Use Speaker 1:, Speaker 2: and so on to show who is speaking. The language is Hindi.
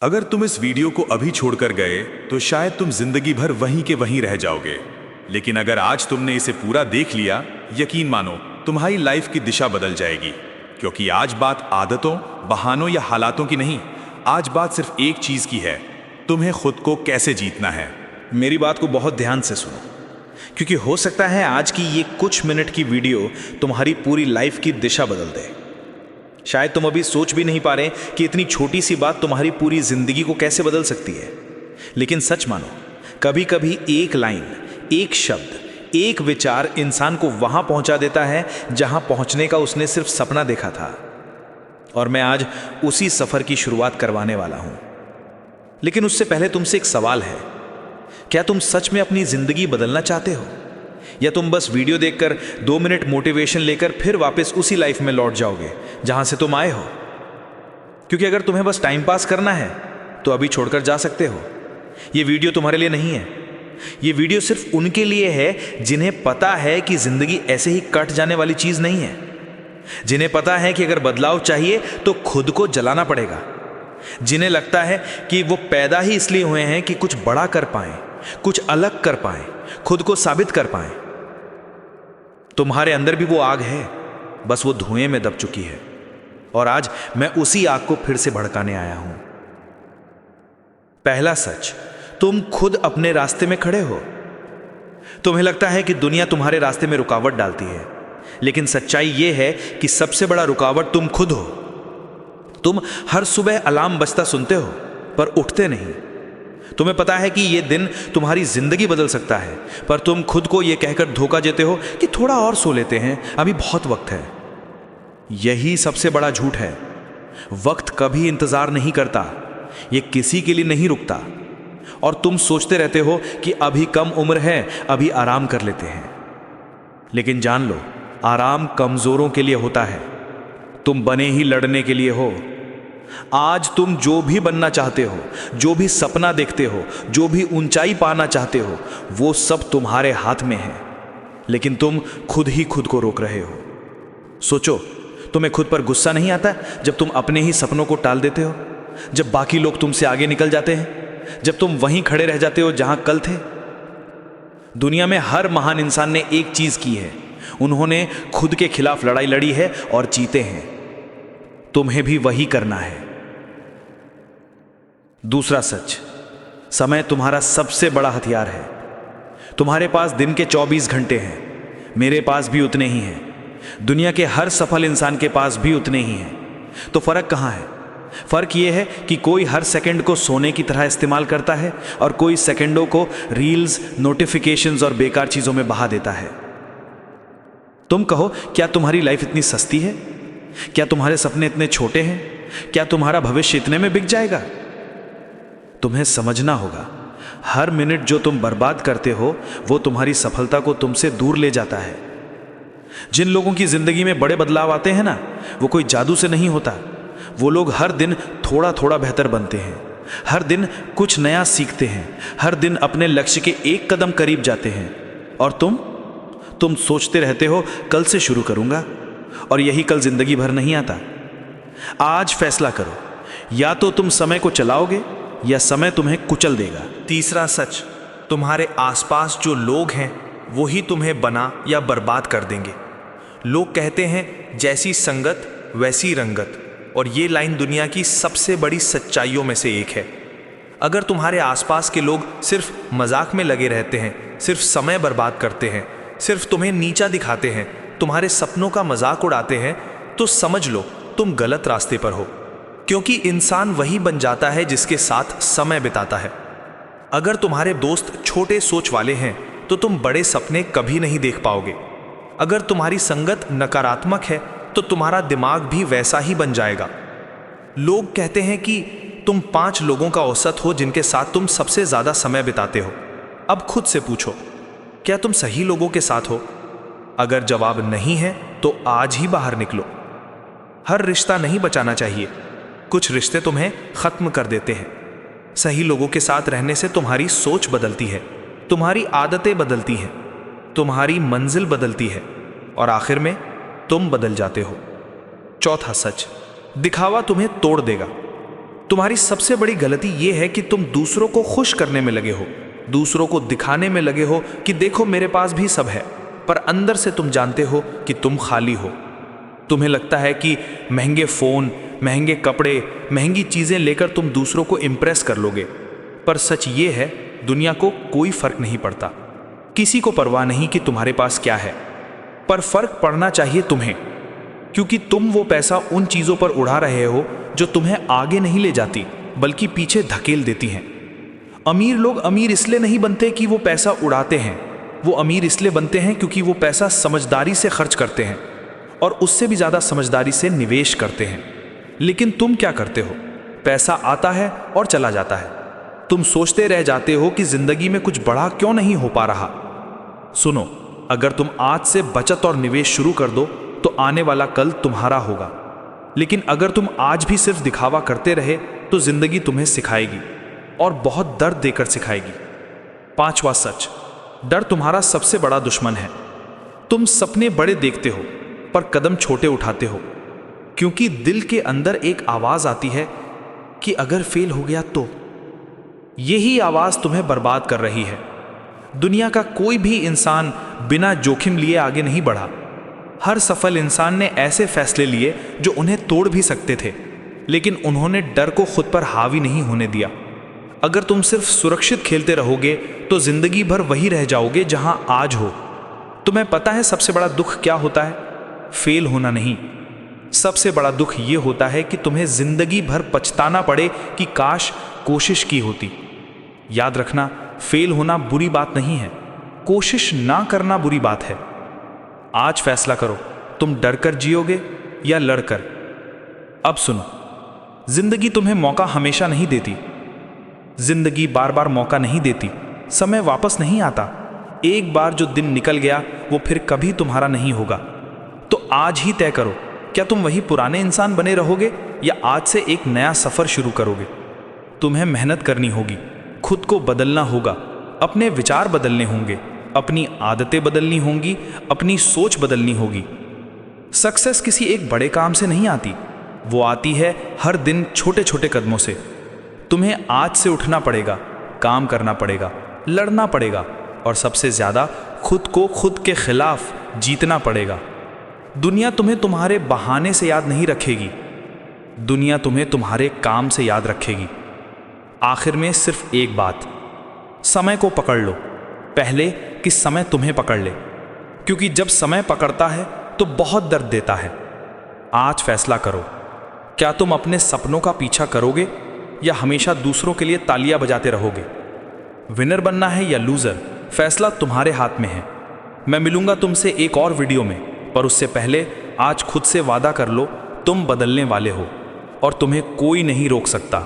Speaker 1: अगर तुम इस वीडियो को अभी छोड़कर गए तो शायद तुम जिंदगी भर वहीं के वहीं रह जाओगे। लेकिन अगर आज तुमने इसे पूरा देख लिया, यकीन मानो तुम्हारी लाइफ की दिशा बदल जाएगी। क्योंकि आज बात आदतों, बहानों या हालातों की नहीं, आज बात सिर्फ एक चीज की है, तुम्हें खुद को कैसे जीतना है।
Speaker 2: मेरी बात को बहुत ध्यान से सुनो, क्योंकि हो सकता है आज की ये कुछ मिनट की वीडियो तुम्हारी पूरी लाइफ की दिशा बदल दे। शायद तुम अभी सोच भी नहीं पा रहे कि इतनी छोटी सी बात तुम्हारी पूरी जिंदगी को कैसे बदल सकती है। लेकिन सच मानो, कभी कभी एक लाइन, एक शब्द, एक विचार इंसान को वहां पहुंचा देता है जहां पहुंचने का उसने सिर्फ सपना देखा था। और मैं आज उसी सफर की शुरुआत करवाने वाला हूं। लेकिन उससे पहले तुमसे एक सवाल है, क्या तुम सच में अपनी जिंदगी बदलना चाहते हो, या तुम बस वीडियो देखकर 2 मिनट मोटिवेशन लेकर फिर वापस उसी लाइफ में लौट जाओगे जहां से तुम आए हो? क्योंकि अगर तुम्हें बस टाइम पास करना है तो अभी छोड़कर जा सकते हो। यह वीडियो तुम्हारे लिए नहीं है। यह वीडियो सिर्फ उनके लिए है जिन्हें पता है कि जिंदगी ऐसे ही कट जाने वाली चीज नहीं है, जिन्हें पता है कि अगर बदलाव चाहिए तो खुद को जलाना पड़ेगा, जिन्हें लगता है कि वो पैदा ही इसलिए हुए हैं कि कुछ बड़ा कर पाएं, कुछ अलग कर पाएं, खुद को साबित कर पाएं। तुम्हारे अंदर भी वो आग है, बस वो धुएं में दब चुकी है। और आज मैं उसी आग को फिर से भड़काने आया हूं। पहला सच, तुम खुद अपने रास्ते में खड़े हो। तुम्हें लगता है कि दुनिया तुम्हारे रास्ते में रुकावट डालती है, लेकिन सच्चाई यह है कि सबसे बड़ा रुकावट तुम खुद हो। तुम हर सुबह अलार्म बजता सुनते हो पर उठते नहीं। तुम्हें पता है कि यह दिन तुम्हारी जिंदगी बदल सकता है, पर तुम खुद को यह कहकर धोखा देते हो कि थोड़ा और सो लेते हैं, अभी बहुत वक्त है। यही सबसे बड़ा झूठ है। वक्त कभी इंतजार नहीं करता, यह किसी के लिए नहीं रुकता। और तुम सोचते रहते हो कि अभी कम उम्र है, अभी आराम कर लेते हैं। लेकिन जान लो, आराम कमजोरों के लिए होता है। तुम बने ही लड़ने के लिए हो। आज तुम जो भी बनना चाहते हो, जो भी सपना देखते हो, जो भी ऊंचाई पाना चाहते हो, वो सब तुम्हारे हाथ में है। लेकिन तुम खुद ही खुद को रोक रहे हो। सोचो, तुम्हें खुद पर गुस्सा नहीं आता जब तुम अपने ही सपनों को टाल देते हो, जब बाकी लोग तुमसे आगे निकल जाते हैं, जब तुम वहीं खड़े रह जाते हो जहां कल थे? दुनिया में हर महान इंसान ने एक चीज की है, उन्होंने खुद के खिलाफ लड़ाई लड़ी है और जीते हैं। तुम्हें भी वही करना है। दूसरा सच, समय तुम्हारा सबसे बड़ा हथियार है। तुम्हारे पास दिन के 24 घंटे हैं, मेरे पास भी उतने ही हैं, दुनिया के हर सफल इंसान के पास भी उतने ही हैं। तो फर्क कहां है? फर्क यह है कि कोई हर सेकंड को सोने की तरह इस्तेमाल करता है और कोई सेकंडों को रील्स, नोटिफिकेशंस और बेकार चीजों में बहा देता है। तुम कहो, क्या तुम्हारी लाइफ इतनी सस्ती है? क्या तुम्हारे सपने इतने छोटे हैं? क्या तुम्हारा भविष्य इतने में बिक जाएगा? तुम्हें समझना होगा, हर मिनट जो तुम बर्बाद करते हो वो तुम्हारी सफलता को तुमसे दूर ले जाता है। जिन लोगों की जिंदगी में बड़े बदलाव आते हैं ना, वो कोई जादू से नहीं होता। वो लोग हर दिन थोड़ा थोड़ा बेहतर बनते हैं, हर दिन कुछ नया सीखते हैं, हर दिन अपने लक्ष्य के एक कदम करीब जाते हैं। और तुम सोचते रहते हो कल से शुरू करूंगा, और यही कल जिंदगी भर नहीं आता। आज फैसला करो, या तो तुम समय को चलाओगे या समय तुम्हें कुचल देगा।
Speaker 3: तीसरा सच, तुम्हारे आसपास जो लोग हैं वो ही तुम्हें बना या बर्बाद कर देंगे। लोग कहते हैं जैसी संगत वैसी रंगत, और ये लाइन दुनिया की सबसे बड़ी सच्चाइयों में से एक है। अगर तुम्हारे आसपास के लोग सिर्फ मजाक में लगे रहते हैं, सिर्फ समय बर्बाद करते हैं, सिर्फ तुम्हें नीचा दिखाते हैं, तुम्हारे सपनों का मजाक उड़ाते हैं, तो समझ लो तुम गलत रास्ते पर हो। क्योंकि इंसान वही बन जाता है जिसके साथ समय बिताता है। अगर तुम्हारे दोस्त छोटे सोच वाले हैं तो तुम बड़े सपने कभी नहीं देख पाओगे। अगर तुम्हारी संगत नकारात्मक है तो तुम्हारा दिमाग भी वैसा ही बन जाएगा। लोग कहते हैं कि तुम 5 लोगों का औसत हो जिनके साथ तुम सबसे ज्यादा समय बिताते हो। अब खुद से पूछो, क्या तुम सही लोगों के साथ हो? अगर जवाब नहीं है तो आज ही बाहर निकलो। हर रिश्ता नहीं बचाना चाहिए, कुछ रिश्ते तुम्हें खत्म कर देते हैं। सही लोगों के साथ रहने से तुम्हारी सोच बदलती है, तुम्हारी आदतें बदलती हैं, तुम्हारी मंजिल बदलती है, और आखिर में तुम बदल जाते हो। चौथा सच, दिखावा तुम्हें तोड़ देगा।
Speaker 2: तुम्हारी सबसे बड़ी गलती यह है कि तुम दूसरों को खुश करने में लगे हो, दूसरों को दिखाने में लगे हो कि देखो मेरे पास भी सब है, पर अंदर से तुम जानते हो कि तुम खाली हो। तुम्हें लगता है कि महंगे फ़ोन, महंगे कपड़े, महंगी चीज़ें लेकर तुम दूसरों को इम्प्रेस कर लोगे, पर सच ये है दुनिया को कोई फर्क नहीं पड़ता। किसी को परवाह नहीं कि तुम्हारे पास क्या है, पर फर्क पड़ना चाहिए तुम्हें, क्योंकि तुम वो पैसा उन चीज़ों पर उड़ा रहे हो जो तुम्हें आगे नहीं ले जाती बल्कि पीछे धकेल देती हैं। अमीर लोग अमीर इसलिए नहीं बनते कि वो पैसा उड़ाते हैं, वो अमीर इसलिए बनते हैं क्योंकि वो पैसा समझदारी से खर्च करते हैं और उससे भी ज़्यादा समझदारी से निवेश करते हैं। लेकिन तुम क्या करते हो? पैसा आता है और चला जाता है, तुम सोचते रह जाते हो कि जिंदगी में कुछ बड़ा क्यों नहीं हो पा रहा। सुनो, अगर तुम आज से बचत और निवेश शुरू कर दो तो आने वाला कल तुम्हारा होगा, लेकिन अगर तुम आज भी सिर्फ दिखावा करते रहे तो जिंदगी तुम्हें सिखाएगी और बहुत दर्द देकर सिखाएगी। 5वां सच, डर तुम्हारा सबसे बड़ा दुश्मन है। तुम सपने बड़े देखते हो पर कदम छोटे उठाते हो, क्योंकि दिल के अंदर एक आवाज आती है कि अगर फेल हो गया तो। यही आवाज तुम्हें बर्बाद कर रही है। दुनिया का कोई भी इंसान बिना जोखिम लिए आगे नहीं बढ़ा। हर सफल इंसान ने ऐसे फैसले लिए जो उन्हें तोड़ भी सकते थे, लेकिन उन्होंने डर को खुद पर हावी नहीं होने दिया। अगर तुम सिर्फ सुरक्षित खेलते रहोगे तो जिंदगी भर वही रह जाओगे जहां आज हो। तुम्हें पता है सबसे बड़ा दुख क्या होता है? फेल होना नहीं, सबसे बड़ा दुख यह होता है कि तुम्हें जिंदगी भर पछताना पड़े कि काश कोशिश की होती। याद रखना, फेल होना बुरी बात नहीं है, कोशिश ना करना बुरी बात है। आज फैसला करो, तुम डरकर जियोगे या लड़कर। अब सुनो, जिंदगी तुम्हें मौका हमेशा नहीं देती, जिंदगी बार बार मौका नहीं देती, समय वापस नहीं आता। एक बार जो दिन निकल गया वो फिर कभी तुम्हारा नहीं होगा। तो आज ही तय करो, क्या तुम वही पुराने इंसान बने रहोगे या आज से एक नया सफर शुरू करोगे। तुम्हें मेहनत करनी होगी, खुद को बदलना होगा, अपने विचार बदलने होंगे, अपनी आदतें बदलनी होंगी, अपनी सोच बदलनी होगी। सक्सेस किसी एक बड़े काम से नहीं आती, वो आती है हर दिन छोटे छोटे कदमों से। तुम्हें आज से उठना पड़ेगा, काम करना पड़ेगा, लड़ना पड़ेगा और सबसे ज़्यादा खुद को खुद के खिलाफ जीतना पड़ेगा। दुनिया तुम्हें तुम्हारे बहाने से याद नहीं रखेगी, दुनिया तुम्हें तुम्हारे काम से याद रखेगी। आखिर में सिर्फ एक बात, समय को पकड़ लो पहले कि समय तुम्हें पकड़ ले, क्योंकि जब समय पकड़ता है तो बहुत दर्द देता है। आज फैसला करो, क्या तुम अपने सपनों का पीछा करोगे या हमेशा दूसरों के लिए तालियां बजाते रहोगे। विनर बनना है या लूजर, फैसला तुम्हारे हाथ में है। मैं मिलूंगा तुमसे एक और वीडियो में, पर उससे पहले आज खुद से वादा कर लो, तुम बदलने वाले हो और तुम्हें कोई नहीं रोक सकता।